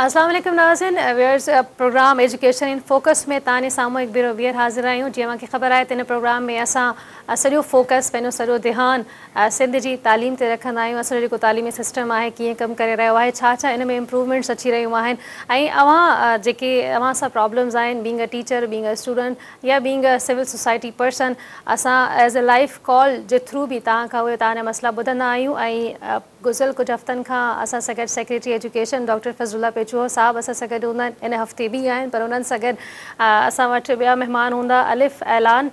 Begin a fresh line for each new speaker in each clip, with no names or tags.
अस्सलाम वालेकुम नाज़रीन, viewers program education in focus में ताने सामूहिक बिरो ॿीहर हाज़िर आहियूं। जीअं मूंखे ख़बर आहे त हिन प्रोग्राम में असां सॼो फोकस पंहिंजो सॼो ध्यानु सिंध जी तालीम ते रखंदा आहियूं। असांजो जेको तालीमी सिस्टम आहे कीअं कमु करे रहियो आहे, छा छा इन में इम्प्रूवमेंट्स अची रहियूं आहिनि ऐं अव्हां सां प्रॉब्लम्स आहिनि being a teacher, being a student या being a civil society person, असां एज़ अ लाइफ कॉल जे थ्रू बि तव्हांखां उहे तव्हांजा मसइला ॿुधंदा आहियूं। ऐं गुज़िरियल कुझु हफ़्तनि खां असां सां गॾु सेक्रेटरी एजुकेशन डॉक्टर फज़लुल्लाह पेचूहो साहब असां सां गॾु हूंदा आहिनि। इन हफ़्ते बि आहिनि, पर उन्हनि सां गॾु असां वटि ॿिया महिमान हूंदा अलिफ़ ऐलान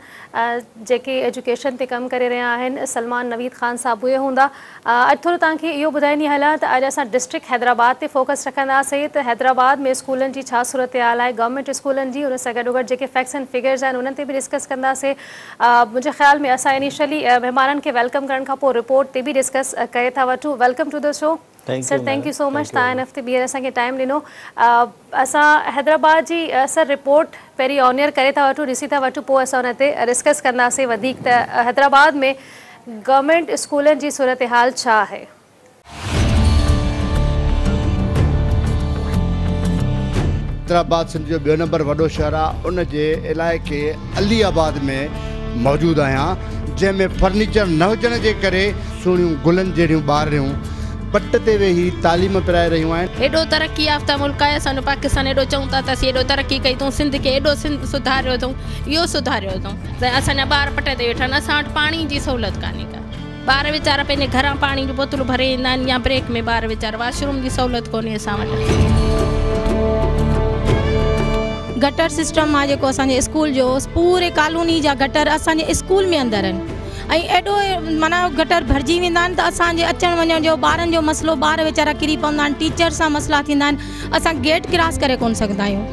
जेके एजुकेशन ते कमु करे रहिया आहिनि, सलमान नवीद ख़ान साहब उहे हूंदा। अॼु थोरो तव्हांखे इहो ॿुधाईंदी हलां त अॼु असां डिस्ट्रिक्ट हैदराबाद ते फोकस रखंदासीं त हैदराबाद में स्कूलनि जी छा सूरत हाल आहे, गवर्नमेंट स्कूलनि जी, उन सां गॾोगॾु जेके फैक्ट्स एंड फिगर्स आहिनि उन्हनि ते बि डिस्कस कंदासीं। मुंहिंजे ख़्याल में असां इनिशियली महिमाननि खे वेलकम करण खां पोइ रिपोर्ट ते बि डिस्कस करे था वठूं। Welcome to the show sir, thank you so much, तव्हां हिन हफ़्ते ॿीहर असांखे टाइम ॾिनो। असां हैदराबाद जी सर रिपोर्ट पहिरीं ऑनियर करे था वठूं, ॾिसी था वठूं, पोइ असां हुन ते डिस्कस कंदासीं वधीक त हैदराबाद में गवर्नमेंट स्कूलनि जी सूरत हाल छा आहे।
हैदराबाद सिंध जो ॿियो नंबर वॾो शहर आहे, उन जे इलाइक़े अलीआबाद में मौजूदु आहियां, जंहिंमें फर्नीचर न हुजण जे करे सुहिणियूं गुलनि जहिड़ियूं ॿारियूं पट ते वेही तालीम पिराए रहियूं आहिनि।
एॾो तरक़ी याफ़्ता मुल्क आहे असांजो पाकिस्तान, एॾो चऊं था त असीं एॾो तरक़ी कई अथऊं, सिंध खे एॾो सुधारियो अथऊं, इहो सुधारियो अथऊं त असांजा ॿार पट ते वेठा आहिनि। असां वटि पाणी जी सहूलियत कान्हे का, ॿार वीचारा पंहिंजे घरां पाणी जूं बोतलूं भरे ईंदा आहिनि या ब्रेक में ॿार वीचारा, वॉशरूम जी सहूलियत कोन्हे असां वटि। गटर सिस्टम आहे जेको असांजे स्कूल जो, पूरे कॉलोनी जा गटर असांजे स्कूल में अंदरि आहिनि ऐं एॾो माना गटर भरिजी वेंदा आहिनि त असांजे अचण वञण जो ॿारनि जो मसइलो, ॿार वीचारा किरी पवंदा आहिनि, टीचर सां मसइला थींदा आहिनि, असां गेट क्रॉस करे कोन सघंदा आहियूं।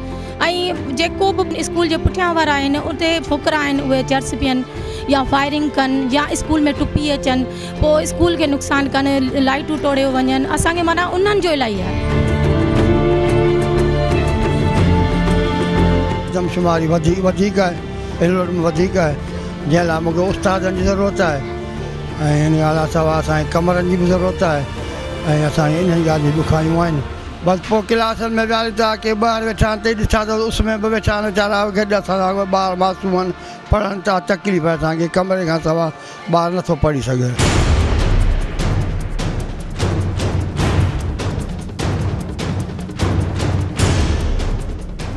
ऐं जेको बि स्कूल जे पुठियां वारा आहिनि उते फुकरा आहिनि, उहे चर्च पियनि या फायरिंग कनि या स्कूल में टुपी अचनि, पोइ स्कूल खे नुक़सानु कनि, लाइटूं टोड़े वञनि, असांखे माना उन्हनि जो इलाही आहे।
दमशुमारी वधीक आहे, वधीक आहे, जंहिं लाइ मूंखे उस्तादनि जी ज़रूरत आहे ऐं हिन ॻाल्हि सवाइ असांखे कमरनि जी बि ज़रूरत आहे ऐं असांखे इन्हनि ॻाल्हियूं ॾुखायूं आहिनि। बसि पोइ क्लासनि में विहारियो था की ॿार वेठा आहिनि ते ॾिठा त उस में बि वेठा आहिनि वीचारा, गॾु असां ॿार मासूम आहिनि, पढ़नि था, तकलीफ़ आहे असांखे, कमरे खां सवाइ ॿार नथो पढ़ी सघे।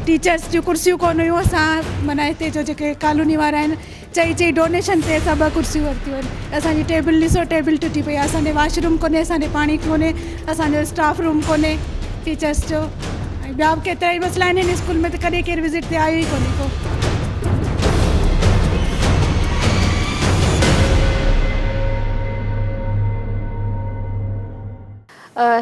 टीचर्स जूं कुर्सियूं कोन हुयूं, असां माना हिते जो जेके कॉलोनी वारा आहिनि चई डोनेशन ते असां 2 कुर्सियूं वरितियूं आहिनि। असांजी टेबल ॾिसो, टेबल टुटी पई आहे, असांजे वॉशरूम कोन्हे, असांजे पाणी कोन्हे, असांजो स्टाफ रूम कोन्हे टीचर्स जो, ऐं ॿिया बि केतिरा ई मसइला आहिनि हिन स्कूल में त कॾहिं केरु विज़िट ते आयो ई कोन्हे को।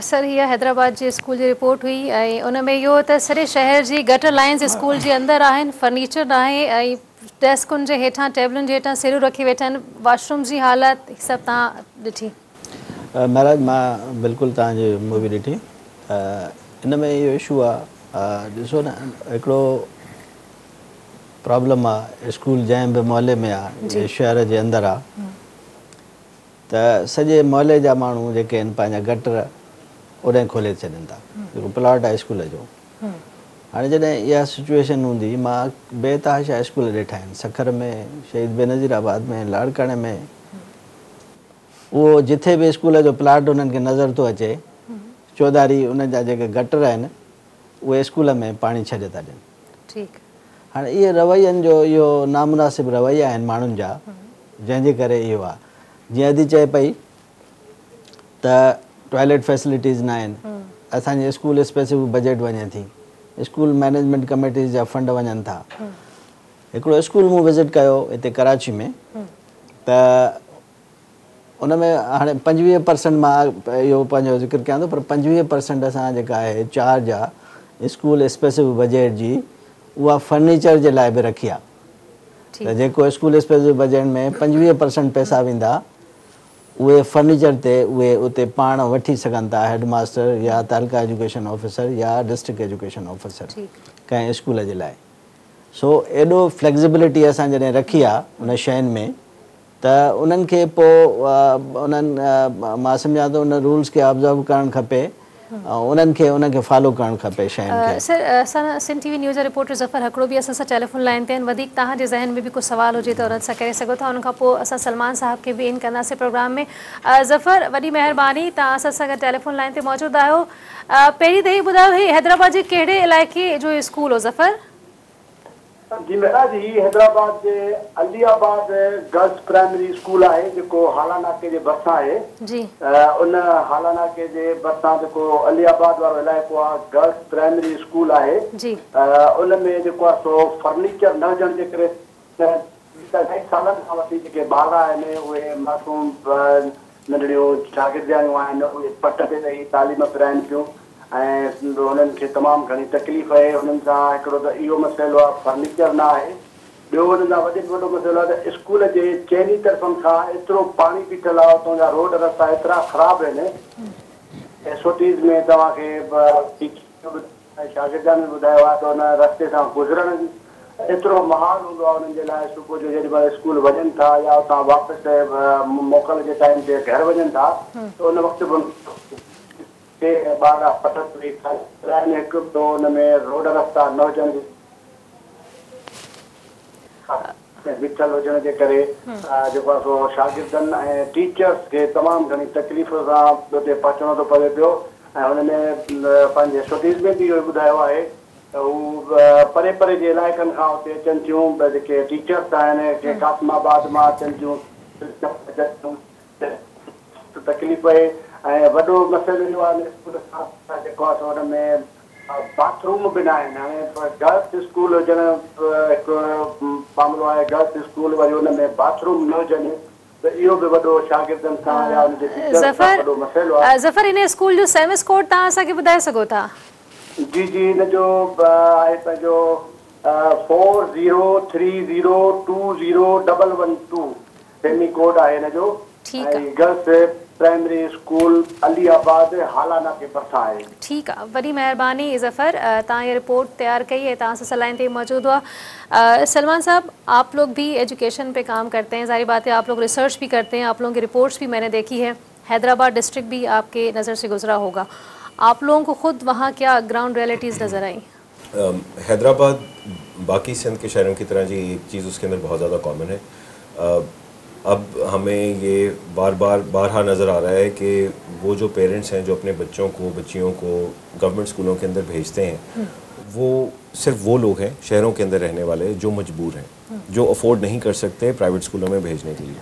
सर, हीअ हैदराबाद जे स्कूल जी रिपोर्ट हुई ऐं उन में इहो त सॼे शहर जी गटर लाइन्स स्कूल जे अंदरि आहिनि, फर्नीचर न आहे ऐं डेस्कुनि जे हेठां, टेबलुनि जे हेठां सिरूं रखी वेठा आहिनि, वॉशरूम जी हालत सभु तव्हां ॾिठी?
महाराज, मां बिल्कुलु तव्हांजी मूवी ॾिठी। इन में इहो इशू आहे, ॾिसो न, हिकिड़ो प्रॉब्लम आहे, स्कूल जंहिं बि मोहल्ले में आहे, शहर जे अंदरि आहे, त सॼे मोहल्ले जा माण्हू जेके आहिनि पंहिंजा गटर ओॾे खोले छॾनि था, जेको प्लॉट आहे स्कूल जो। हाणे जॾहिं इहा सिचुएशन हूंदी, मां बेतहाशा स्कूल ॾिठा आहिनि, सखर में, शहीद बेनज़ीराबाद में, लाड़काणे में, उहो जिथे बि स्कूल जो प्लॉट उन्हनि खे नज़र थो अचे, चौधारी उन जा जेके गटर आहिनि उहे स्कूल में पाणी छॾे था ॾियनि।
ठीकु,
हाणे इहे रवैयनि जो इहो नामुनासिब रवैया आहिनि माण्हुनि जा, जंहिंजे करे इहो आहे। जीअं अॼु चए पई त टॉयलेट फैसिलिटीज़ न आहिनि, असांजे स्कूल स्पेसिफिक बजट वञे थी, स्कूल मैनेजमेंट कमेटीज़ जा फंड वञनि था। हिकिड़ो स्कूल मूं विज़िट कयो हिते कराची में, त उन में हाणे 25% मां इहो पंहिंजो ज़िक्र कयां थो, पर 25% असां जेका आहे चार्ज आहे स्कूल स्पेसिफिक बजट जी, उहा फर्नीचर जे लाइ बि रखी आहे। त जेको स्कूल स्पेसिफिक बजट में 25% पैसा वेंदा, उहे फर्नीचर ते उहे उते पाण वठी सघनि था, हेड मास्टर या तालुका एजुकेशन ऑफिसर या डिस्ट्रिक्ट एजुकेशन ऑफिसर कंहिं स्कूल जे लाइ। सो एॾो फ्लैक्सिबिलिटी असां जॾहिं रखी आहे उन शयुनि में, त उन्हनि खे पोइ उन्हनि मां सम्झां थो उन रूल्स खे ऑब्ज़र्व करणु खपे उनखे फॉलो करणु खपे शयुनि खे।
सर असां सिंध टीवी न्यूज़ जा रिपोर्टर ज़फ़र हकड़ो बि असां सां टेलीफोन लाइन ते आहिनि, वधीक तव्हांजे ज़हन में बि को सवाल हुजे त उन सां करे सघो था, उनखां पोइ असां सलमान साहब खे बि इन कंदासीं प्रोग्राम में। ज़फ़र वॾी महिरबानी, तव्हां असां सां गॾु टेलीफोन लाइन ते मौजूदु आहियो। पहिरीं त हीउ ॿुधायो, हीउ हैदराबाद जे कहिड़े इलाइक़े जो स्कूल हो ज़फ़र?
जी महाराज, ही हैदराबाद जे अलियाबाद गर्ल्स प्राइमरी स्कूल आहे जेको हाला नाके जे भरिसां आहे
जी।
उन हाला नाके जे भरिसां जेको अलियाबाद वारो इलाइक़ो आहे गर्ल्स प्राइमरी स्कूल आहे
जी।
उन में जेको आहे सो फर्नीचर न हुजण जे करे कई सालनि खां वठी जेके ॿार आहिनि उहे मासूम नंढड़ियूं शागिर्दियाणियूं आहिनि उहे पट ते रही तालीम पिराइनि पियूं ऐं उन्हनि खे तमामु घणी तकलीफ़ आहे। उन्हनि सां हिकिड़ो त इहो मसइलो आहे फर्नीचर न आहे, ॿियो हुननि सां वधीक वॾो मसइलो आहे त स्कूल जे चइनी तरफ़नि खां एतिरो पाणी बीठल आहे, उतां जा रोड रस्ता एतिरा ख़राबु आहिनि। एसओटीज़ में तव्हांखे शागिर्दनि ॿुधायो आहे त हुन रस्ते सां गुज़रण एतिरो महाल हूंदो आहे उन्हनि जे लाइ। सुबुह जो जेॾी महिल स्कूल वञनि था या उतां वापसि मोकल जे टाइम ते घर वञनि था त उन वक़्तु बि ॿार पटनि हिकु ॿियो हुन में रोड रस्ता न हुजण बीठल हुजण जे करे जेको आहे सो शागिर्दनि ऐं टीचर्स खे तमामु घणी तकलीफ़ सां हुते पहुचणो थो पवे पियो। ऐं हुनमें पंहिंजे एसओटीज़ में बि इहो ॿुधायो आहे त हू परे परे जे इलाइक़नि खां हुते अचनि थियूं, जेके टीचर्स आहिनि के कासिमाबाद मां अचनि थियूं, तकलीफ़ आहे। ऐं वॾो मसइलो इहो आहे स्कूल सां जेको आहे हुन में बाथरूम बि न आहिनि। हाणे गर्ल्स स्कूल हुजणु हिकु मामिलो आहे, गर्ल्स स्कूल वरी हुन में बाथरूम न हुजनि त इहो बि वॾो शागिर्दनि सां या हुनजे टीचर्स सां वॾो मसइलो आहे।
ज़फ़र इन स्कूल जो सेमिस कोड तव्हां असांखे ॿुधाए सघो था?
जी जी, हिन जो आहे पंहिंजो 4030201112 सेमी कोड आहे हिन जो। ऐं गर्ल्स प्राइमरी स्कूल अलीआबाद हालाना के भरिसां आहे।
ठीक है, बड़ी मेहरबानी ज़फ़र, तव्हां ये रिपोर्ट तैयार कई है, तव्हां सां लाइन ते मौजूद हुआ। सलमान साहब, आप लोग भी एजुकेशन पे काम करते हैं, जाहिर बात है आप लोग रिसर्च भी करते हैं, आप लोगों की रिपोर्ट्स भी मैंने देखी है, हैदराबाद डिस्ट्रिक्ट भी आपके नज़र से गुजरा होगा, आप लोगों को ख़ुद वहाँ क्या ग्राउंड रियलिटीज़ नज़र आई?
हैदराबाद बाकी सिंध के शहरों की तरह जी एक चीज़ उसके अंदर बहुत ज़्यादा कॉमन है। अब हमें ये बारहा नज़र आ रहा है कि वो जो पेरेंट्स हैं जो अपने बच्चों को बच्चियों को गवर्नमेंट स्कूलों के अंदर भेजते हैं, वो सिर्फ वो लोग हैं शहरों के अंदर रहने वाले जो मजबूर हैं, जो अफोर्ड नहीं कर सकते प्राइवेट स्कूलों में भेजने के लिए,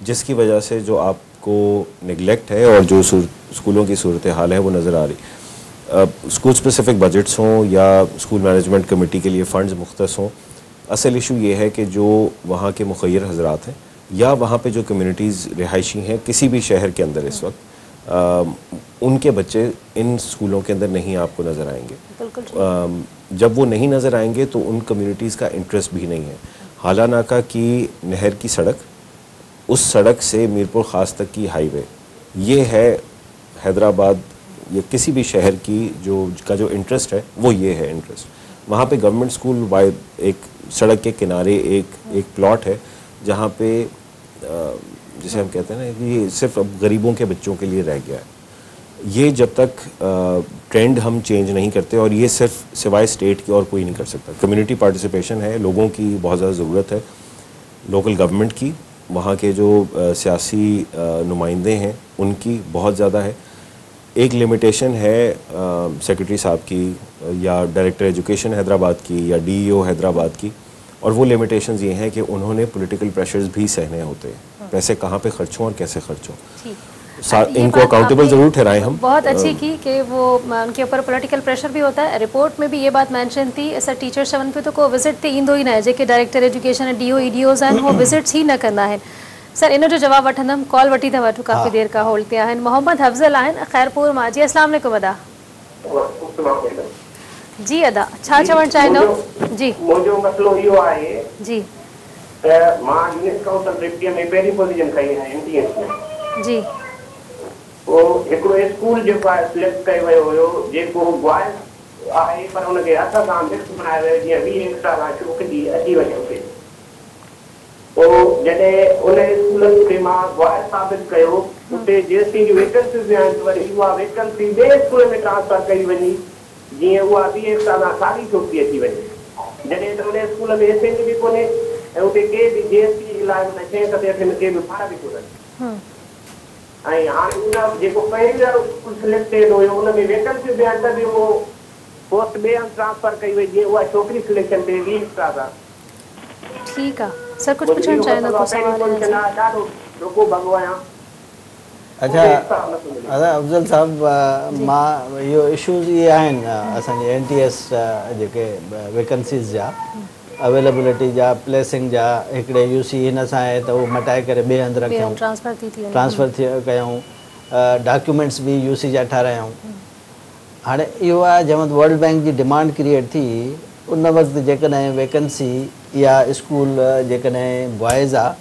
जिसकी वजह से जो आपको निगलेक्ट है और जो स्कूलों की सूरत हाल है वो नज़र आ रही। स्कूल स्पेसिफिक बजट्स हों या स्कूल मैनेजमेंट कमेटी के लिए फ़ंड्स मुख्तस हों, असल इशू ये है कि जो वहाँ के मुखय्यर हजरात हैं या वहाँ पे जो कम्युनिटीज़ रिहायशी हैं किसी भी शहर के अंदर इस वक्त, उनके बच्चे इन स्कूलों के अंदर नहीं आपको नज़र आएंगे। जब वो नहीं नज़र आएंगे तो उन कम्युनिटीज़ का इंटरेस्ट भी नहीं है। हालानाका की नहर की सड़क, उस सड़क से मीरपुर ख़ास तक की हाईवे, ये है हैदराबाद या किसी भी शहर की जो इंटरेस्ट है वो ये है इंटरेस्ट। वहाँ पे गवर्नमेंट स्कूल वाइड एक सड़क के किनारे एक प्लॉट है जहाँ पे जिसे हम कहते हैं ना कि ये सिर्फ अब गरीबों के बच्चों के लिए रह गया है। ये जब तक ट्रेंड हम चेंज नहीं करते, और ये सिर्फ सिवाय स्टेट के और कोई नहीं कर सकता, कम्युनिटी पार्टिसिपेशन है, लोगों की बहुत ज़्यादा ज़रूरत है, लोकल गवर्नमेंट की, वहाँ के जो सियासी नुमाइंदे हैं उनकी बहुत ज़्यादा है। एक लिमिटेशन है सेक्रेटरी साहब की या डायरेक्टर एजुकेशन हैदराबाद की या डीईओ हैदराबाद की, और वो लिमिटेशंस ये हैं कि उन्होंने पॉलिटिकल प्रेशर्स भी सहने होते हैं, पैसे कहाँ पे खर्च हों और कैसे खर्च हों, इनको अकाउंटेबल ज़रूर ठहराएं हम।
बहुत अच्छी की कि वो उनके ऊपर पॉलिटिकल प्रेशर भी होता है। रिपोर्ट में भी ये बात मेंशन थी, सर टीचर सेवन पे तो को विजिट ते ईंदो ही ना है, जेके डायरेक्टर एजुकेशन है डीओ ईडीओज़ आहिनि वो विजिट्स ही न कंदा आहिनि। सर इन जो जवाब वठंदमि, कॉल वठी था वठूं, काफ़ी देर का होल्ड ते आहिनि। मोहम्मद अफज़ल आहिनि खैरपुर मां। जी अस्सलाम वालेकुम अदा। जी अदा, छा चवणु चाहींदो? जी
मुंहिंजो मसलो इहो आहे
जी
त मां यूनिट काउंसिल डिप्टी में पहिरीं पोजीशन खई आहे एमटीएस में।
जी
पोइ हिकिड़ो स्कूल जेको आहे सिलेक्ट कयो वियो हुयो जेको बॉयज़ आहे, पर हुनखे हथ सां मिक्स बनायो वियो जीअं 20 साल छोकिरी अची वञे उते। पोइ जॾहिं उन स्कूलनि खे मां गुआर साबित कयो उते जेसीं जी वैकेंसीज़ आहिनि वरी उहा वैकेंसी ॿिए स्कूल में ट्रांसफर कई वञी जीअं उहा ॿिए साल खाली छो थी अची वञे जॾहिं त उन स्कूल में एसेंट बि कोन्हे ऐं उते के बि GST जे लाइ उन 6 7 8 में के बि भाड़ा बि कोन्हनि ऐं हाणे उन जेको पहिरीं वारो स्कूल सिलेक्टेड हुयो उन में वैकेंसी बि आहिनि त बि उहो पोस्ट ॿिए हंधि ट्रांसफर कई वई जीअं उहा छोकिरी सिलेक्शन ते 20 स्टार आहे।
ठीकु आहे सर कुझु पुछणु चाहींदा को सवाल
ॾाढो रोको भॻो आहियां।
अच्छा अफ़ज़ल साहब मां इहो इशूज़ इहे आहिनि असांजे NTS जेके वैकेंसीज़ जा अवेलेबिलिटी जा प्लेसिंग जा हिकिड़े UC हिन सां आहे त उहो मटाए करे ॿिए हंधि रखियऊं ट्रांसफ़र कयूं डॉक्यूमेंट्स बि UC जा ठारायूं। हाणे इहो आहे जंहिं वक़्तु वर्ल्ड बैंक जी डिमांड क्रिएट थी उन वक़्तु जेकॾहिं वैकेंसी या स्कूल जेकॾहिं बॉइज़ आहे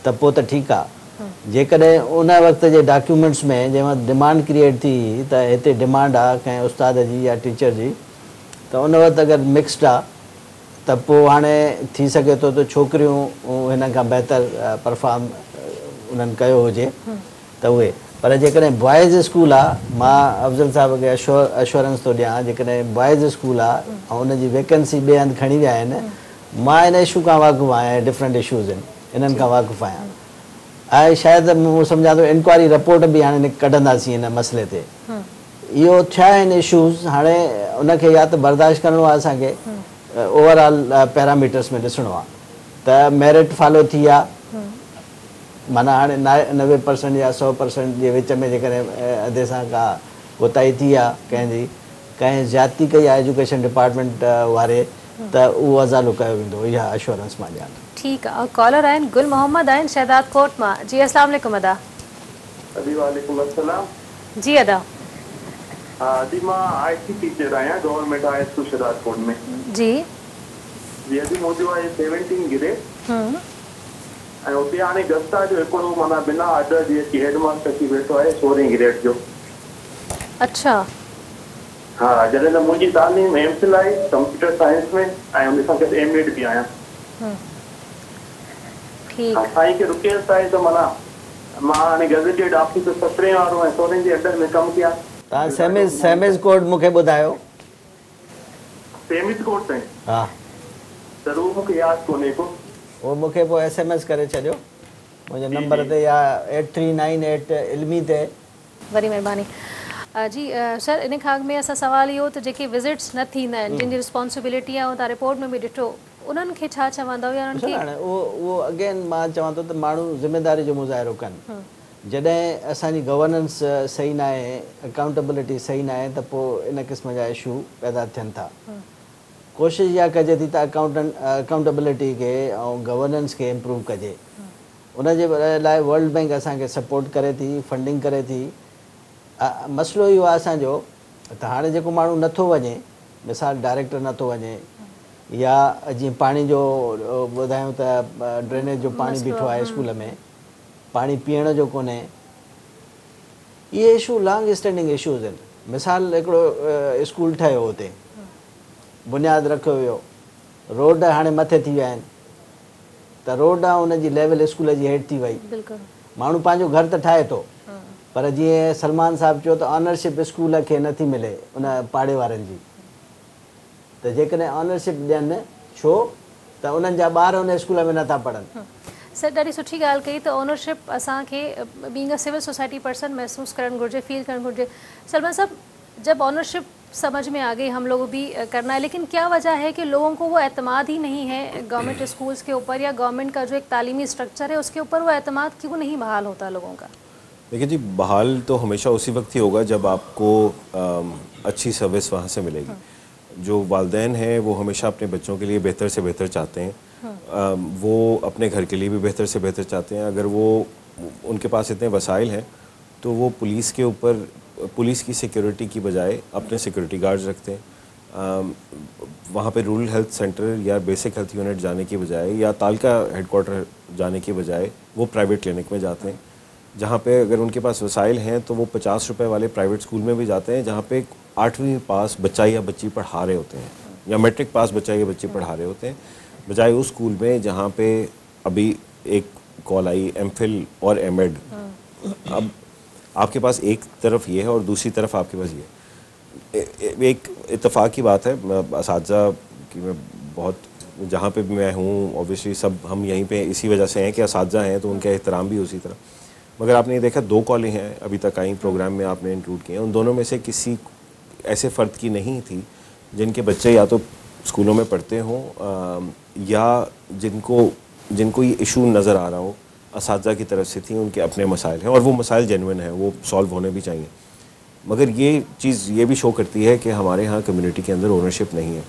त पोइ त ठीकु आहे जेकॾहिं उन वक़्त जे डॉक्यूमेंट्स में जंहिं वक़्तु डिमांड क्रिएट थी त हिते डिमांड आहे कंहिं उस्ताद जी या टीचर जी त उन वक़्तु अगरि मिक्सड आहे त पोइ हाणे थी सघे थो त छोकिरियूं हिन खां बहितर परफॉर्म उन्हनि कयो हुजे त उहे पर जेकॾहिं बॉइज़ स्कूल आहे मां अफ़ज़ल साहिब खे एश्योरेंस थो ॾियां जेकॾहिं बॉइज़ स्कूल आहे ऐं उनजी वैकेंसी ॿिए हंधि खणी विया आहिनि मां इन इशू खां वाक़ुफ़ु आहियां डिफरेंट इशूज़ आहिनि इन्हनि खां वाक़ुफ़ु आहियां ऐं शायदि मूं सम्झां थो इंक्वायरी रिपोर्ट बि हाणे कढंदासीं हिन मसइले ते इहो थिया आहिनि इशूज़ हाणे उनखे या त बर्दाश्त करिणो आहे असांखे ओवरऑल पैरामीटर्स में ॾिसणो आहे त मेरिट फॉलो थी आहे माना हाणे 90% या 100% जे विच में जेकॾहिं अधे सां का कोताही थी आहे कंहिंजी कंहिं ज़्यादती कई आहे एजुकेशन डिपार्टमेंट वारे त उहो अज़ालो कयो वेंदो इहा एश्योरेंस मां ॾियां थो।
ठीकु आहे कॉलर आहिनि गुल मोहम्मद आहिनि शहदाद कोट मां जी अस्सलाम वालेकुम अदा।
वालेकुम अस्सलाम।
जी अदा।
अदी मां IT टीचर आहियां गवर्नमेंट हाई स्कूल शहदाद कोट में।
जी
जी अदी मुंहिंजो आहे 17 ग्रेड ऐं उते हाणे गस्ता जो हिकिड़ो माना बिना ऑर्डर जी अची हेडमास्टर थी वेठो आहे 16 ग्रेड जो।
अच्छा
हा जॾहिं त मुंहिंजी तालीम MPhil आहे कंप्यूटर साइंस में ऐं उन सां गॾु MAd बि आहियां।
ठीकु
साईं खे रिक्वेस्ट आहे त माना मां हाणे गज़ेटेड ऑफिसर 17 वारो ऐं 16 जे अंडर में कमु कयां।
तव्हां सेमिज कोड मूंखे ॿुधायो।
सेमिज कोड ताईं
हा
त उहो मूंखे यादि कोन्हे को
उहो मूंखे पोइ SMS करे छॾियो मुंहिंजे नंबर ते या 8398 इल्मी ते।
वरी महिरबानी जी सर इन खां में असां सवाल इहो त जेके विज़िट्स न थींदा आहिनि जिन जी रिस्पॉन्सिबिलिटी आहे तव्हां रिपोर्ट में बि ॾिठो उन्हनि खे छा चवंदव या उन्हनि खे
हाणे उहो अगेन मां चवां थो त माण्हू ज़िमेदारी जो मुज़ाहिरो कनि जॾहिं असांजी गवर्नेंस सही न आहे अकाउंटेबिलिटी सही न आहे त पोइ इन क़िस्म जा इशू पैदा थियनि था। कोशिशि इहा कजे थी त अकाउंटेबिलिटी खे ऐं गवर्नेंस खे इम्प्रूव कजे उनजे लाइ वर्ल्ड बैंक असांखे सपोर्ट करे थी फंडिंग करे थी। मसइलो इहो आहे असांजो त हाणे जेको माण्हू नथो वञे मिसाल डायरेक्टर नथो वञे या जीअं पाणी जो ॿुधायूं त ड्रेनेज जो पाणी बीठो आहे स्कूल में पाणी पीअण जो कोन्हे इहे इशू लॉन्ग स्टैंडिंग इशूज़ आहिनि। मिसाल हिकिड़ो स्कूल ठहियो हुते बुनियादु रखियो वियो रोड हाणे मथे थी विया आहिनि त रोड आहे उनजी लेवल स्कूल जी हेठि थी वई माण्हू पंहिंजो घर त ठाहे थो पर जीअं सलमान साहिबु चयो त ऑनरशिप स्कूल खे नथी मिले उन पाड़े वारनि जी त जेकॾहिं ऑनरशिप ॾियनि छो त उन्हनि जा ॿार उन स्कूल में नथा पढ़नि।
सर ॾाढी सुठी ॻाल्हि कई त ओनरशिप असांखे being a civil society person महसूसु करणु घुरिजे फील करणु घुरिजे। सलमान साहब जब ऑनरशिप समझ में आ गई हम लोग भी करना है लेकिन क्या वजह है कि लोगों को वो एतमाद ही नहीं है गवर्नमेंट स्कूल्स के ऊपर या गवर्नमेंट का जो एक तालीमी स्ट्रक्चर है उसके ऊपर वो एतमाद क्यों नहीं बहाल होता लोगों का?
देखिए जी बहाल तो हमेशा उसी वक्त ही होगा जब आपको अच्छी सर्विस वहाँ से मिलेगी। जो वालिदैन हैं वो हमेशा अपने बच्चों के लिए बेहतर से बेहतर चाहते हैं वो अपने घर के लिए भी बेहतर से बेहतर चाहते हैं। अगर वो उनके पास इतने वसाइल हैं तो वो पुलिस के ऊपर पुलिस की सिक्योरिटी की बजाय अपने सिक्योरिटी गार्ड्स रखते हैं। वहाँ पे रूरल हेल्थ सेंटर या बेसिक हेल्थ यूनिट जाने की बजाय या तालका हेडक्वार्टर जाने की बजाय वो प्राइवेट क्लिनिक में जाते हैं जहाँ पे अगर उनके पास वसाइल हैं तो वो 50 रुपए वाले प्राइवेट स्कूल में भी जाते हैं जहाँ पे 8वीं पास बच्चा या बच्ची पढ़ा रहे होते हैं या मैट्रिक पास बच्चा या बच्ची पढ़ा रहे होते हैं बजाय उस स्कूल में जहाँ पे अभी एक कॉल आई MPhil और MEd। अब आपके पास एक तरफ ये है और दूसरी तरफ आपके पास ये। एक इत्तेफाक की बात है, असातिज़ा की मैं बहुत, जहाँ पे भी मैं हूँ ऑब्वियसली सब हम यहीं पे इसी वजह से हैं कि असातिज़ा हैं तो उनका एहतराम भी उसी तरह। मगर आपने ये देखा 2 कॉलें हैं अभी तक आई प्रोग्राम में आपने इंक्लूड किए, उन दोनों में से किसी ऐसे फ़र्द की नहीं थी जिनके बच्चे या तो स्कूलों में पढ़ते हों या जिनको ये इशू नज़र आ रहा हो असातिज़ा की तरफ से थी, उनके अपने मसाइल हैं और वो मसाइल जेन्युइन हैं, वो सॉल्व होने भी चाहिए। मगर ये चीज़ ये भी शो करती है कि हमारे यहाँ कम्युनिटी के अंदर ओनरशिप नहीं है।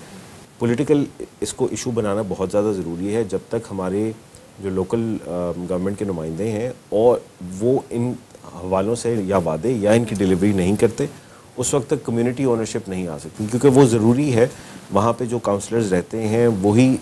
पॉलिटिकल इसको इशू बनाना बहुत ज़्यादा ज़रूरी है। जब तक हमारे जो लोकल गवर्नमेंट के नुमाइंदे हैं और वो इन हवालों से या वादे या इनकी डिलीवरी नहीं करते, उस वक्त तक कम्युनिटी ओनरशिप नहीं आ सकती, क्योंकि वो ज़रूरी है। वहाँ पे जो काउंसलर्स रहते हैं वही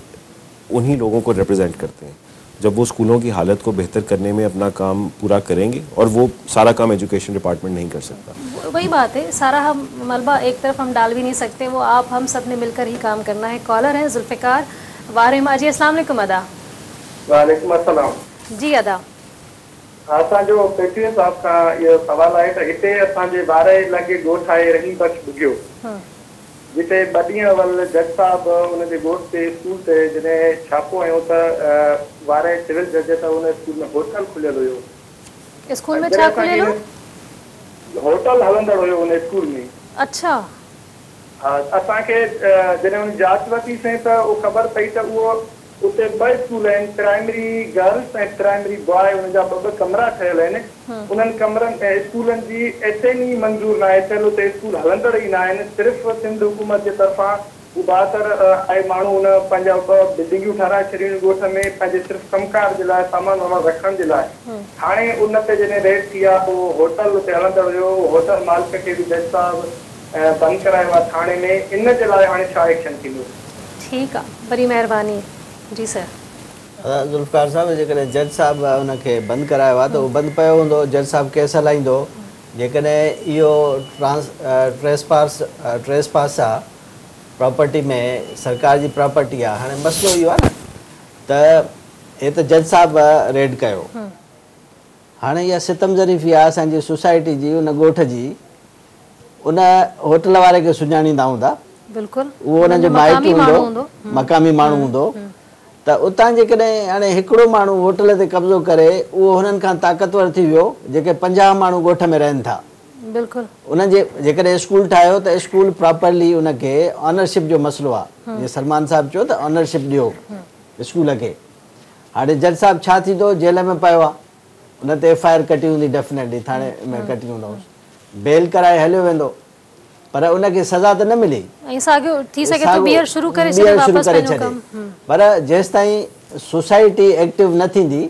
उन्हीं लोगों को रिप्रेजेंट करते हैं। जब वो स्कूलों की हालत को बेहतर करने में अपना काम पूरा करेंगे, और वो सारा काम एजुकेशन डिपार्टमेंट नहीं कर सकता।
वही बात है, सारा हम मलबा एक तरफ हम डाल भी नहीं सकते, वो आप हम सब ने मिलकर ही काम करना है। कॉलर है जुल्फ़िकार वारिमा जी, अस्सलाम वालेकुम। अदा।
वालेकुम अस्सलाम
जी अदा।
असांजो पेटीएम साहब का ये सवाल है तो हिते असांजे 12 लॻे ॻोठ आहे रहीम बख्श भुगियो, जिते ॿ ॾींहं वल जज साहब उनजे ॻोठ ते स्कूल ते जॾहिं छापो आयो त 12 सिविल जज त उन स्कूल में होटल खुलियल हुयो।
स्कूल में छा खुलियल हो?
होटल हलंदड़ हुयो उन स्कूल में।
अच्छा।
असांखे जॾहिं उन जांच वरितीसीं त उहो ख़बर पई त उहो उते 2 स्कूल आहिनि, प्राइमरी गर्ल्स ऐं प्राइमरी बॉय, उनजा 2 कमरा ठहियल आहिनि। उन्हनि कमरनि ऐं स्कूलनि जी एसेनी मंज़ूर न आहे, थियल उते स्कूल हलंदड़ ई न आहिनि। सिर्फ़ु सिंध हुकूमत जे तरफ़ां 72 आहे माण्हू उन पंहिंजा बिल्डिंगियूं ठाराए छॾियूं ॻोठ में पंहिंजे सिर्फ़ु कमकार जे लाइ, सामान वामान रखण जे लाइ। हाणे उन ते जॾहिं रेड थी आहे, उहो होटल उते हलंदड़ हुयो, होटल मालिक खे बि जज साहब बंदि करायो आहे थाणे में। इन जे लाइ हाणे छा एक्शन थींदो?
ठीकु आहे, वरी महिरबानी। जी सर।
ज़ुल्फ़िकार साहब, जेकॾहिं जज साहब उनखे बंदि करायो आहे त उहो बंदि पियो हूंदो, जज साहब केस हलाईंदो। जेकॾहिं इहो ट्रेसपास आहे, प्रॉपर्टी में सरकार जी प्रॉपर्टी आहे, हाणे मसइलो इहो आहे न त हे त जज साहब रेड कयो, हाणे इहा सितम ज़रीफ़ी आहे असांजी सोसाइटी जी, उन ॻोठ जी, उन होटल वारे खे सुञाणींदा हूंदा।
बिल्कुलु,
उहो उनजो माइट हूंदो, मक़ामी माण्हू हूंदो। त उतां जेकॾहिं हाणे हिकिड़ो माण्हू होटल ते कब्ज़ो करे, उहो हुननि खां ताक़तवर थी वियो जेके 50 माण्हू ॻोठ में रहनि था।
बिल्कुलु।
उनजे जेकॾहिं स्कूल ठाहियो त स्कूल प्रॉपरली उनखे ऑनरशिप जो मसइलो आहे। जीअं सलमान साहब चयो त ऑनरशिप ॾियो स्कूल खे। हाणे जज साहब छा थींदो, जेल में पियो आहे, उन ते FIR कटी हूंदी, डेफिनेटली थाणे में कटी हूंदसि, बेल कराए हलियो वेंदो, पर उनखे सज़ा त न मिली।
थी सके तो ॿीहर शुरू करे छॾे वापस पंहिंजो कमु।
पर जेसि ताईं सोसाइटी एक्टिव न थींदी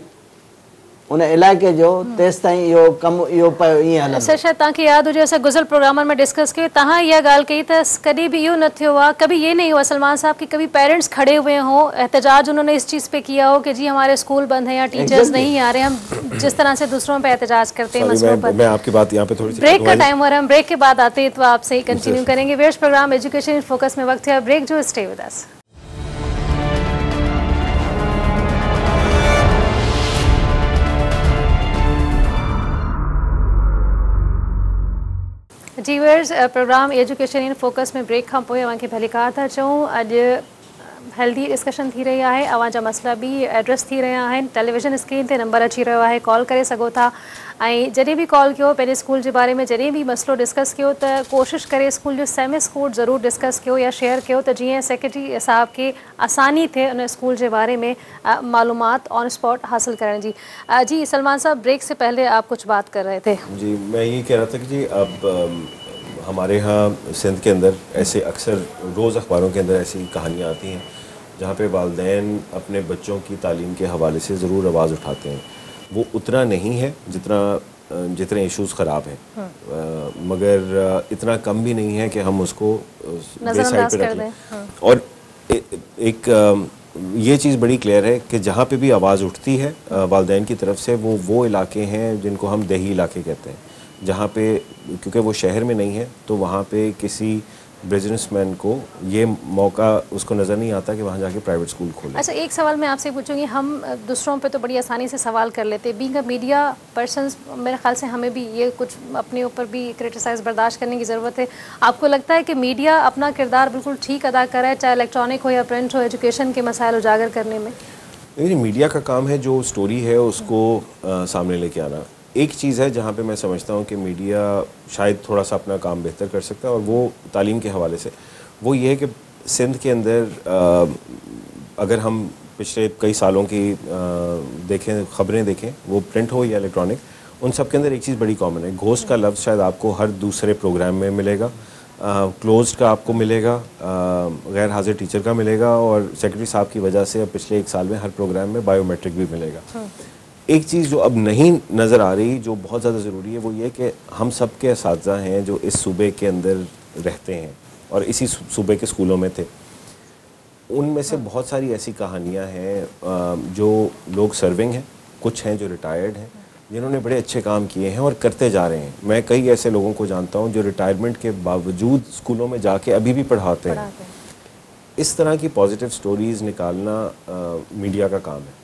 उन इलाइक़े जो, तेसि ताईं इहो कमु इहो पियो ईअं हलंदो।
सर शायदि तव्हांखे यादि हुजे, असां गुज़िरियल प्रोग्रामनि में डिस्कस कयो, तव्हां इहा ॻाल्हि कई त कॾहिं भी इहो न थियो आहे, कभी ये नहीं हुआ सलमान साहब कि कभी पेरेंट्स खड़े हुए हों, एहतजाज उन्होंने इस चीज़ पे किया हो कि जी हमारे स्कूल बंद हैं या टीचर्स नहीं आ रहे, हम जिस तरह से दूसरों पे एहतजाज करते हैं मसलों पर।
मैं आपकी बात यहाँ पे थोड़ी सी
ब्रेक का टाइम हो रहा है, हम ब्रेक के बाद आते हैं तो आपसे ही कंटिन्यू करेंगे। Viewers, program education in focus में वक्त है ब्रेक, जो स्टे विद अस। जी viewers, program education in focus में ब्रेक खां पोइ अव्हांखे भली कार था चऊं, अॼु हेल्दी डिस्कशन थी रही है, अव्हां जा मसला भी एड्रेस थी रहा हैं। टेलीविजन स्क्रीन ते नंबर अची रहा है, कॉल करे सघो था। ऐं जॾहिं भी कॉल कयो, पंहिंजे स्कूल के बारे में जॾहिं भी मसलो डिस्कस कयो त कोशिश करे स्कूल जो सेमिस कोड ज़रूर डिस्कस कयो या शेयर कयो, त जीअं सेक्रेटरी साहब के आसानी थे उन स्कूल के बारे में मालूमात ऑन स्पॉट हासिल करण जी। जी सलमान साहब, ब्रेक से पहले आप कुछ बात कर रहे थे।
जी, मैं ये कह रहा था कि जी अब हमारे यहाँ सिंध के अंदर ऐसे अक्सर रोज़ अखबारों के अंदर ऐसी कहानियाँ आती हैं जहाँ पे वालिदैन अपने बच्चों की तालीम के हवाले से ज़रूर आवाज़ उठाते हैं। वो उतना नहीं है जितने इश्यूज़ ख़राब हैं, मगर इतना कम भी नहीं है कि हम उसको बेसाइड पे रख लें। और एक ये चीज़ बड़ी क्लियर है कि जहाँ पे भी आवाज़ उठती है वालिदैन की तरफ से, वो इलाके हैं जिनको हम देही इलाके कहते हैं, जहाँ पे क्योंकि वो शहर में नहीं है तो वहाँ पे किसी बिजनेसमैन को ये मौका उसको नज़र नहीं आता कि वहाँ जाके प्राइवेट स्कूल खोले।
अच्छा, एक सवाल मैं आपसे पूछूंगी, हम दूसरों पे तो बड़ी आसानी से सवाल कर लेते हैं, बीइंग अ मीडिया पर्सन मेरे ख्याल से हमें भी ये कुछ अपने ऊपर भी क्रिटिसाइज़ बर्दाश्त करने की ज़रूरत है। आपको लगता है कि मीडिया अपना किरदार बिल्कुल ठीक अदा कर रहा है, चाहे इलेक्ट्रॉनिक हो या प्रिंट हो, एजुकेशन के मसाइल उजागर करने में?
देखिए, मीडिया का काम है जो स्टोरी है उसको सामने लेके आना। एक चीज़ है जहाँ पे मैं समझता हूँ कि मीडिया शायद थोड़ा सा अपना काम बेहतर कर सकता है, और वो तालीम के हवाले से, वो ये है कि सिंध के अंदर अगर हम पिछले कई सालों की देखें, ख़बरें देखें, वो प्रिंट हो या इलेक्ट्रॉनिक, उन सब के अंदर एक चीज़ बड़ी कॉमन है। घोस्ट का लफ्ज़ शायद आपको हर दूसरे प्रोग्राम में मिलेगा, क्लोज्ड का आपको मिलेगा, गैर हाजिर टीचर का मिलेगा, और सेक्रेटरी साहब की वजह से अब पिछले 1 साल में हर प्रोग्राम में बायोमेट्रिक भी मिलेगा। एक चीज़ जो अब नहीं नज़र आ रही, जो बहुत ज़्यादा ज़रूरी है, वो ये कि हम सब के असातिज़ा हैं जो इस सूबे के अंदर रहते हैं और इसी सूबे के स्कूलों में थे, उनमें से बहुत सारी ऐसी कहानियाँ हैं जो लोग सर्विंग हैं, कुछ हैं जो रिटायर्ड हैं, जिन्होंने बड़े अच्छे काम किए हैं और करते जा रहे हैं। मैं कई ऐसे लोगों को जानता हूँ जो रिटायरमेंट के बावजूद स्कूलों में जाके अभी भी पढ़ाते हैं। इस तरह की पॉजिटिव स्टोरीज़ निकालना मीडिया का काम है।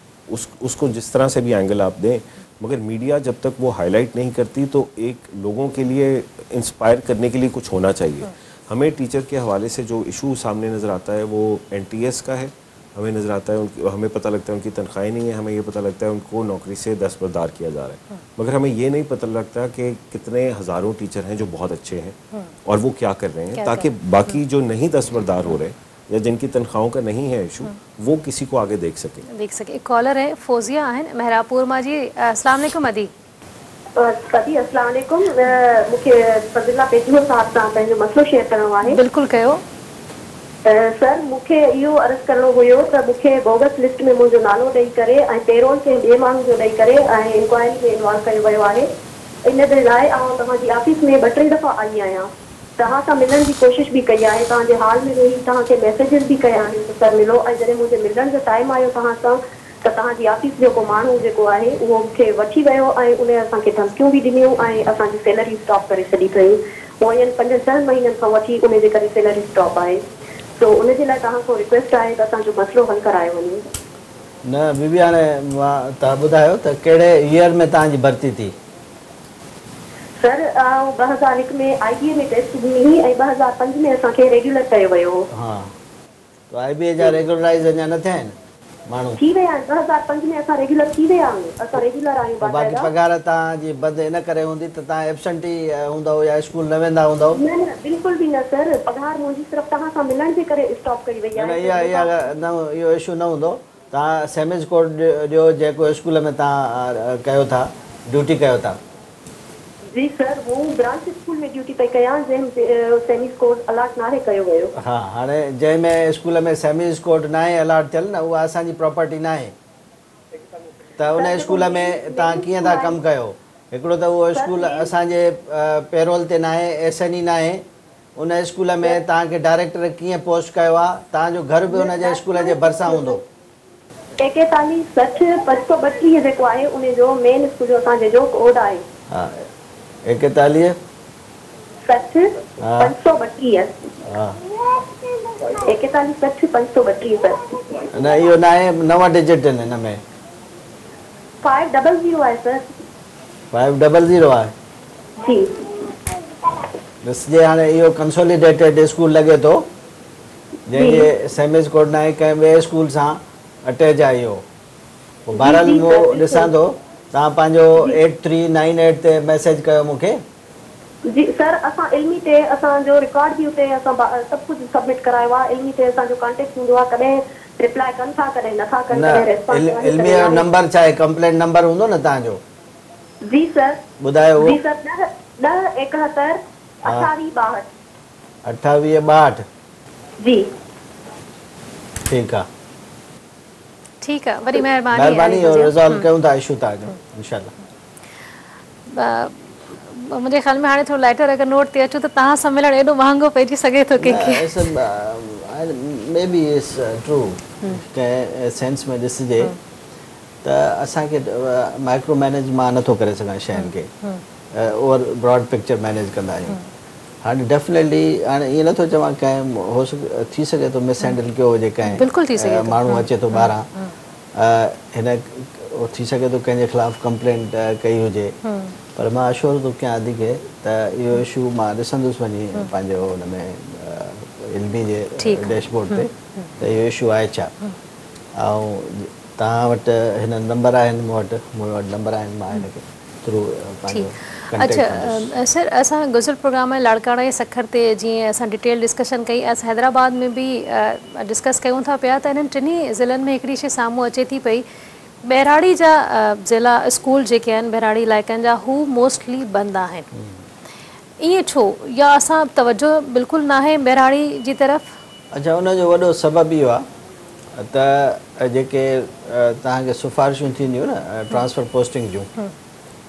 उसको जिस तरह से भी एंगल आप दें, मगर मीडिया जब तक वो हाईलाइट नहीं करती तो एक लोगों के लिए इंस्पायर करने के लिए कुछ होना चाहिए। हमें टीचर के हवाले से जो इशू सामने नज़र आता है वो NTS का है, हमें नज़र आता है हमें पता लगता है उनकी तनख्वाही नहीं है, हमें ये पता लगता है उनको नौकरी से दस्तबरदार किया जा रहा है, मगर हमें ये नहीं पता लगता कि कितने हज़ारों टीचर हैं जो बहुत अच्छे हैं और वो क्या कर रहे हैं, ताकि बाकी जो नहीं दस्तबरदार हो रहे या जिनकी तनख्वाहों का नहीं है इशू, वो किसी को आगे देख सके।
एक कॉलर है, फौजिया आहिन मेहरापुर मां जी। अस्सलाम वालेकुम अदी।
अस्सलाम वालेकुम। मूंखे फज़िला पेजो साहब सां पंहिंजो मसलो शेयर करणो आहे।
बिल्कुलु कयो।
सर, मूंखे इहो अर्ज़ु करणो हुयो त मूंखे बोगस लिस्ट में मुंहिंजो नालो ॾेई करे ऐं पेरोल कंहिं ॿिए माण्हू जो ॾेई करे ऐं इंक्वायरी में इन्वॉल्व कयो वियो आहे। इन जे लाइ आउं तव्हांजी ऑफिस में 2-3 दफ़ा आई आहियां, तव्हां सां मिलण जी कोशिशि बि कई आहे, तव्हांजे हाल में वेही तव्हांखे मैसेजिस बि कया आहिनि त सर मिलो, ऐं जॾहिं मुंहिंजे मिलण जो टाइम आयो तव्हां सां त तव्हांजी ऑफिस जो को माण्हू जेको आहे उहो मूंखे वठी वियो ऐं उन असांखे धमकियूं बि ॾिनियूं ऐं असांजी सैलरी स्टॉप करे छॾी अथई। पोयनि 5-6 महीननि खां वठी उन जे करे सैलरी स्टॉप आहे। तो उन जे लाइ तव्हां खां रिक्वेस्ट आहे त असांजो मसइलो हल करायो वञे।
न बीबी, हाणे तव्हां ॿुधायो त कहिड़े ईयर में तव्हांजी भर्ती थी?
सर, 2001 में IBA में टेस्ट ॾिनी हुई ऐं 2005 में असांखे रेगुलर कयो वियो हो।
हाँ, तो IBA जा रेगुलराइज़ अञा न थिया आहिनि माण्हू?
थी विया आहिनि, 2005 में असां रेगुलर थी विया आहियूं, असां रेगुलर आहियूं।
बाक़ी पघार तव्हांजी बंदि इन करे हूंदी त तव्हां एब्सेंटी हूंदव या स्कूल न वेंदा हूंदव?
न न, बिल्कुलु बि न सर, पघार मुंहिंजी सिर्फ़ु तव्हां सां मिलण जे करे स्टॉप कई वई आहे।
इहो इशू न हूंदो। तव्हां सेमिज कोड जो जेको स्कूल में तव्हां कयो था, ड्यूटी कयो था?
जी सर, वो ब्रांच स्कूल में ड्यूटी पई कयां जंहिं सेमी कोड अलॉट नाहे कयो वियो।
हाँ, हाणे जंहिंमें स्कूल में सेमी कोड नाहे अलॉट थियल न, उहा असांजी प्रॉपर्टी नाहे, त उन स्कूल में तव्हां कीअं था कमु कयो? हिकिड़ो त उहो स्कूल असांजे पेरोल ते नाहे, SNE नाहे, उन स्कूल में तव्हांखे डायरेक्टर कीअं पोस्ट कयो आहे? तव्हांजो घर बि उन जे स्कूल जे भरिसां हूंदो।
41 60 532 जेको आहे उन जो मेन स्कूल जो असांजे जो कोड आहे।
हा, 41
60 532। हाँ, 41 60 532 सर।
न, इहो नाहे, 9 डिजिट आहिनि हिन में।
500 आहे सर।
500 आहे
जी।
ॾिसजे, हाणे इहो कंसोलिडेटेड स्कूल लॻे थो, जंहिंजे सेमिज कोड नाहे, कंहिं ॿिए स्कूल सां अटैच आहे इहो। पोइ बहरहाल मूं ॾिसां थो, तव्हां पंहिंजो 8398 ते मैसेज कयो मूंखे।
जी सर, असां इल्मी ते असांजो रिकॉर्ड भी उते असां सभु कुझु सबमिट करायो आहे। इल्मी ते असांजो कॉन्टेक्ट हूंदो आहे, कॾहिं रिप्लाई कनि था कॾहिं नथा कनि, कॾहिं रेस्पॉन्स।
इल्मी जो नंबर छा आहे? कंप्लेंट नंबर हूंदो न तव्हांजो?
जी सर।
ॿुधायो।
जी सर, 1071 2862।
2862।
जी
ठीकु आहे,
ठीक है, वरी मेहरबानी।
रिजॉल्व कयूं था इशू तव्हांजो इंशाल्लाह।
मुंहिंजे ख्याल में हाणे थोरो लाइटर अगरि नोट ते अचूं त तव्हां सां मिलणु एॾो महांगो पइजी सघे थो कंहिंखे।
मे बी इज़ ट्रू, कंहिं सेंस में ॾिसजे त असांखे माइक्रो मैनेज मां नथो करे सघां शयुनि खे, ओवर ब्रॉड पिक्चर मैनेज कंदा आहियूं। हाँ डेफिनेटली हाणे ईअं नथो चवां कंहिं हो थी सघे थो मिस हैंडल कयो हुजे कंहिं माण्हू अचे थो ॿाहिरां हिन थी सघे थो कंहिंजे ख़िलाफ़ु कंप्लेंट कई हुजे पर मां अश्योर थो कयां अदी खे त इहो इशू मां ॾिसंदुसि वञी पंहिंजो हुन में इल्मी जे डैशबोर्ड ते त इहो इशू आहे छा ऐं तव्हां वटि हिन नंबर आहिनि मूं वटि नंबर आहिनि मां हिनखे थ्रू पंहिंजो
अच्छा सर असां गुज़िर प्रोग्राम में लाड़काणा जे सखर ते जीअं असां डिटेल डिस्कशन कई असां हैदराबाद में बि डिस्कस कयूं था पिया त इन्हनि टिनी ज़िलनि में हिकिड़ी शइ साम्हूं अचे थी पई बहिराड़ी जा ज़िला स्कूल जेके आहिनि बहिराड़ी इलाइक़नि जा हू मोस्टली बंदि आहिनि ईअं छो या असां तवजो बिल्कुलु न आहे बहिराड़ी जी तरफ़
अच्छा उनजो वॾो सबबु इहो आहे त जेके तव्हांखे सिफारिशूं थींदियूं न ट्रांसफर पोस्टिंग जूं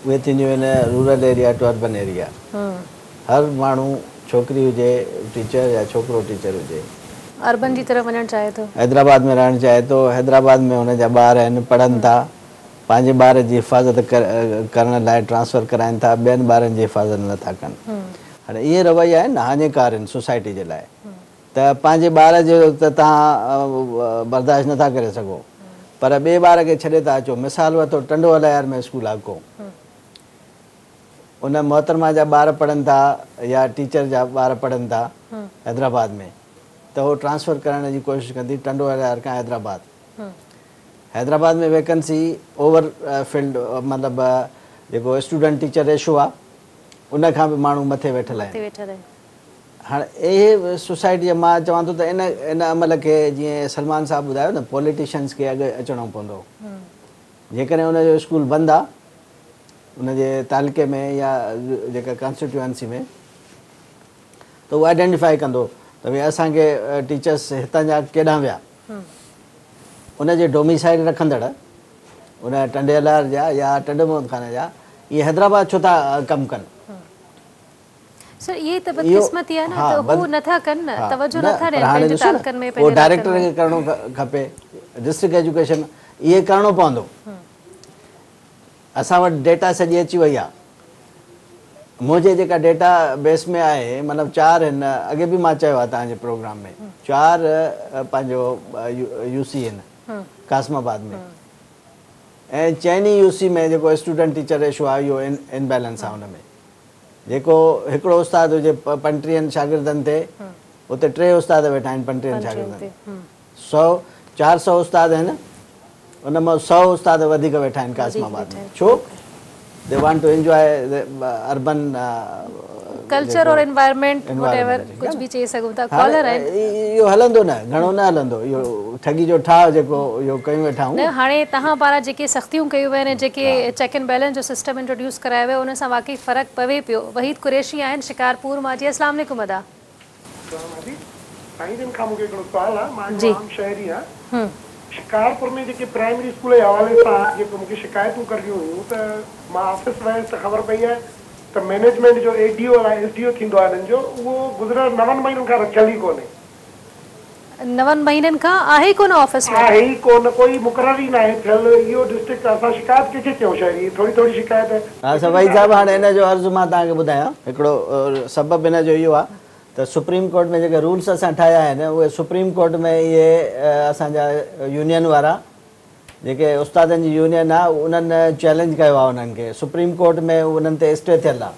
उहे थींदियूं आहिनि rural area to urban area हर माण्हू छोकिरी हुजे टीचर या छोकिरो टीचर हुजे
अर्बन जी तरफ़ वञणु चाहे थो
हैदराबाद में रहणु चाहे थो हैदराबाद में हुनजा ॿार आहिनि पढ़नि था पंहिंजे ॿार जी हिफ़ाज़त करण लाइ ट्रांसफर कराइनि था ॿियनि ॿारनि जी हिफ़ाज़त नथा कनि हाणे इहे रवैया आहिनि हानिकार आहिनि सोसाइटी जे लाइ त पंहिंजे ॿार जो त तव्हां बर्दाश्त नथा करे सघो पर ॿिए ॿार खे छॾे था अचो मिसाल वठो टंडो अलायार में स्कूल आहे को उन मोहतरमा जा ॿार पढ़नि था या टीचर जा ॿार पढ़नि था हैदराबाद में त उहो ट्रांसफर करण जी कोशिशि कंदी टंडो अलायार खां हैदराबाद में वैकेंसी ओवर फील्ड मतिलबु जेको स्टूडेंट टीचर रेशो आहे उन खां बि माण्हू मथे वेठल आहिनि हाणे इहे सोसाइटी मां चवां थो त इन अमल खे जीअं सलमान साहब ॿुधायो न पॉलिटिशियन्स खे अॻु अचिणो पवंदो जेकॾहिं उनजो स्कूल बंदि आहे उनजे तालुके में या जेका कॉन्स्टिट्यूएंसी में त उहो आइडेंटिफाई कंदो त भई असांखे टीचर्स हितां जा केॾांहुं विया उनजे डोमिसाइल रखंदड़ उन टंडे अलार जा या टंडमोहन खाने जा इहे हैदराबाद छो था कमु कनि
सर ये तो बदकिस्मती है ना तो वो नथा कन तवज्जो नथा ॾियनि पंहिंजे तालुकनि में
वो डायरेक्टर खे करणो खपे डिस्ट्रिक्ट एजुकेशन इहे करणो पवंदो असां वटि डेटा सॼी अची वई आहे मुंहिंजे जेका डेटा बेस में आहे मतिलबु 4 आहिनि अॻे बि मां चयो आहे तव्हांजे प्रोग्राम में 4 पंहिंजो यूसी आहिनि कासमाबाद में ऐं चइनी यूसी में जेको स्टूडेंट टीचर रेशो आहे इहो इनबैलेंस आहे हुन में जेको हिकिड़ो उस्ताद हुजे 35 शागिर्दनि ते उते 3 उस्ताद वेठा आहिनि 35 शागिर्दनि ते 400 उस्ताद आहिनि उन मां 100 उस्ताद वधीक वेठा आहिनि कासमाबाद में छो they want to enjoy urban
culture और एनवायरनमेंट व्हाटएवर कुछ भी चई सघूं था कॉलर है
इहो हलंदो न घणो न हलंदो इहो ठगी जो ठाह जेको इहो कयूं वेठा आहियूं
न हाणे तव्हां पारां जेके सख़्तियूं कयूं आहिनि जेके चेक एंड बैलेंस जो सिस्टम इंट्रोड्यूस करायो वियो उन सां वाकई फ़र्क़ु पवे पियो वहीद कुरैशी आहिनि शिकारपुर मां जी अस्सलाम वालेकुम अदा
साईं खां मूंखे हिकिड़ो सुवाल आहे मां आम शहरी आहियां शिकारपुर में जेके प्राइमरी स्कूल जे हवाले सां जेको मूंखे शिकायतूं करिणियूं हुयूं त मां ऑफिस वियुसि त ख़बर पई आहे त मैनेजमेंट जो एडीओ या एसडीओ थींदो आहे हिननि जो उहो गुज़िरियल 9 महीननि खां रखियल ई कोन्हे
9 महीननि खां आहे कोन ऑफिस में
आहे ई कोन कोई मुक़रर ई न आहे थियल इहो डिस्ट्रिक्ट असां शिकायत कंहिंखे कयूं शहरी थोरी शिकायत आहे
हा सभई साहिबु हाणे हिन जो अर्ज़ु मां तव्हांखे ॿुधायां हिकिड़ो सबबु हिन जो इहो आहे त सुप्रीम कोर्ट में जेके रूल्स असां ठाहिया आहिनि उहे सुप्रीम कोर्ट में इहे असांजा यूनियन वारा जेके उस्तादनि जी यूनियन आहे उन्हनि चैलेंज कयो आहे उन्हनि खे सुप्रीम कोर्ट में उन्हनि ते स्टे थियल आहे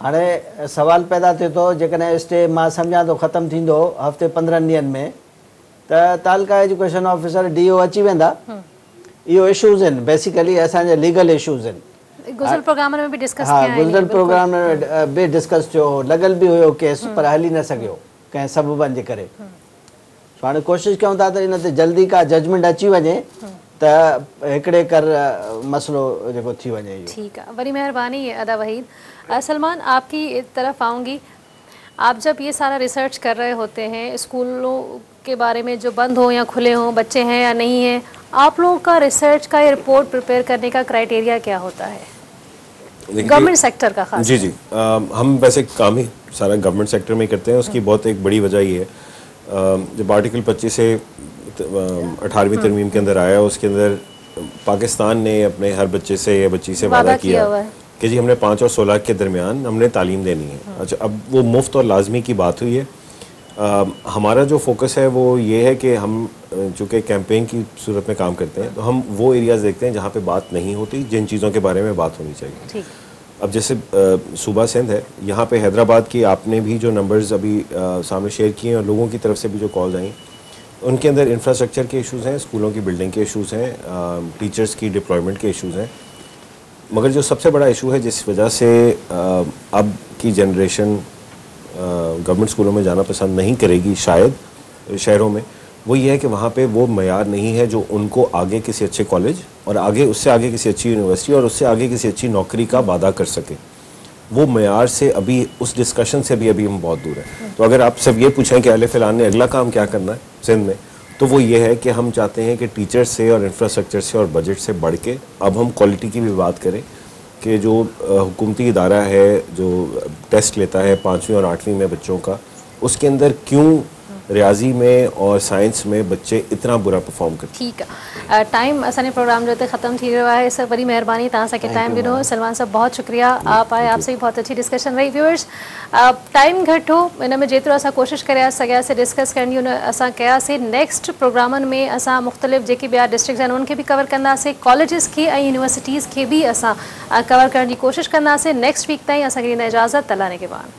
हाणे सवाल पैदा थिए थो जेकॾहिं स्टे मां सम्झां थो ख़तमु थींदो हफ़्ते 15 ॾींहंनि में त तालुका एजुकेशन ऑफिसर DO अची वेंदा इहो इशूज़ आहिनि बेसिकली असांजा लीगल इशूज़ आहिनि
गुज़िरियल प्रोग्राम में भी डिस्कस
हाँ गुज़िरियल प्रोग्राम में भी डिस्कस थियो लॻल बि हुयो केस पर हली न सघियो कंहिं सबबनि जे करे हाणे कोशिशि कयूं था त इन ते जल्दी का जजमेंट अची वञे त हिकिड़े कर मसलो जेको थी वञे
ठीकु आहे वरी महिरबानी अदा वहीद सलमान आपकी तरफ आऊँगी आप जब ये सारा रिसर्च कर रहे होते हैं स्कूलों के बारे में जो बंद हो या खुले हों बच्चे हैं या नहीं हैं आप लोगों का रिसर्च का ये रिपोर्ट प्रिपेयर करने का क्राइटेरिया क्या होता है गवर्नमेंट सेक्टर का खास
जी हम वैसे काम ही सारा गवर्नमेंट सेक्टर में ही करते हैं उसकी बहुत एक बड़ी वजह ये है जब आर्टिकल 25 से 18वीं तरमीम के अंदर आया उसके अंदर पाकिस्तान ने अपने हर बच्चे से या बच्ची से वादा किया कि जी हमने 5 और 16 के दरमियान हमने तालीम देनी है। अच्छा, अब वो मुफ्त और लाजमी की बात हुई है। हमारा जो फोकस है वो ये है कि हम चूँकि कैंपेन की सूरत में काम करते हैं, तो हम वो एरियाज़ देखते हैं जहाँ पे बात नहीं होती, जिन चीज़ों के बारे में बात होनी चाहिए। अब जैसे सूबा सिंध है, यहाँ पे हैदराबाद की आपने भी जो नंबर्स अभी सामने शेयर किए और लोगों की तरफ से भी जो कॉल्स आई, उनके अंदर इंफ्रास्ट्रक्चर के इश्यूज़ हैं, स्कूलों की बिल्डिंग के इश्यूज़ हैं, टीचर्स की डिप्लॉयमेंट के इश्यूज़ हैं। मगर जो सबसे बड़ा इशू है जिस वजह से अब की जनरेशन गवर्नमेंट स्कूलों में जाना पसंद नहीं करेगी शायद शहरों में, वो ये है कि वहाँ पे वो मयार नहीं है जो उनको आगे किसी अच्छे कॉलेज और आगे उससे आगे किसी अच्छी यूनिवर्सिटी और उससे आगे किसी अच्छी नौकरी का वादा कर सके। वो मयार से अभी, उस डिस्कशन से भी अभी हम बहुत दूर हैं। तो अगर आप सब ये पूछें कि अहले फिलहाल ने अगला काम क्या करना है सिंध में, तो वो ये है कि हम चाहते हैं कि टीचर्स से और इंफ्रास्ट्रक्चर से और बजट से बढ़ के अब हम क्वालिटी की भी बात करें कि जो हुकूमती इदारा है जो टेस्ट लेता है 5वीं और 8वीं में बच्चों का, उसके अंदर क्यों रियाजी में और साइंस में बच्चे इतना बुरा परफॉर्म करते।
ठीक है, टाइम असांजे प्रोग्राम जो ख़त्म थी रहा है। सर वरी मेहरबानी तव्हां असांखे टाइम ॾिनो। सलमान साहब बहुत शुक्रिया, आप आए, आपसे भी बहुत अच्छी डिस्कशन रही। व्यूअर्स, टाइम घटि हो, इन में जेतिरो असां कोशिशि करे सघियासीं डिस्कस करण जी, उन असां कयासीं। नेक्स्ट प्रोग्रामनि में असां मुख़्तलिफ़ जेके ॿिया डिस्ट्रिक्ट्स आहिनि उनखे बि कवर कंदासीं, कॉलेजिस खे ऐं यूनिवर्सिटीज़ खे बि असां कवर करण जी कोशिशि कंदासीं। नेक्स्ट वीक ताईं असांखे ॾींदा इजाज़त। तलाने के बाद।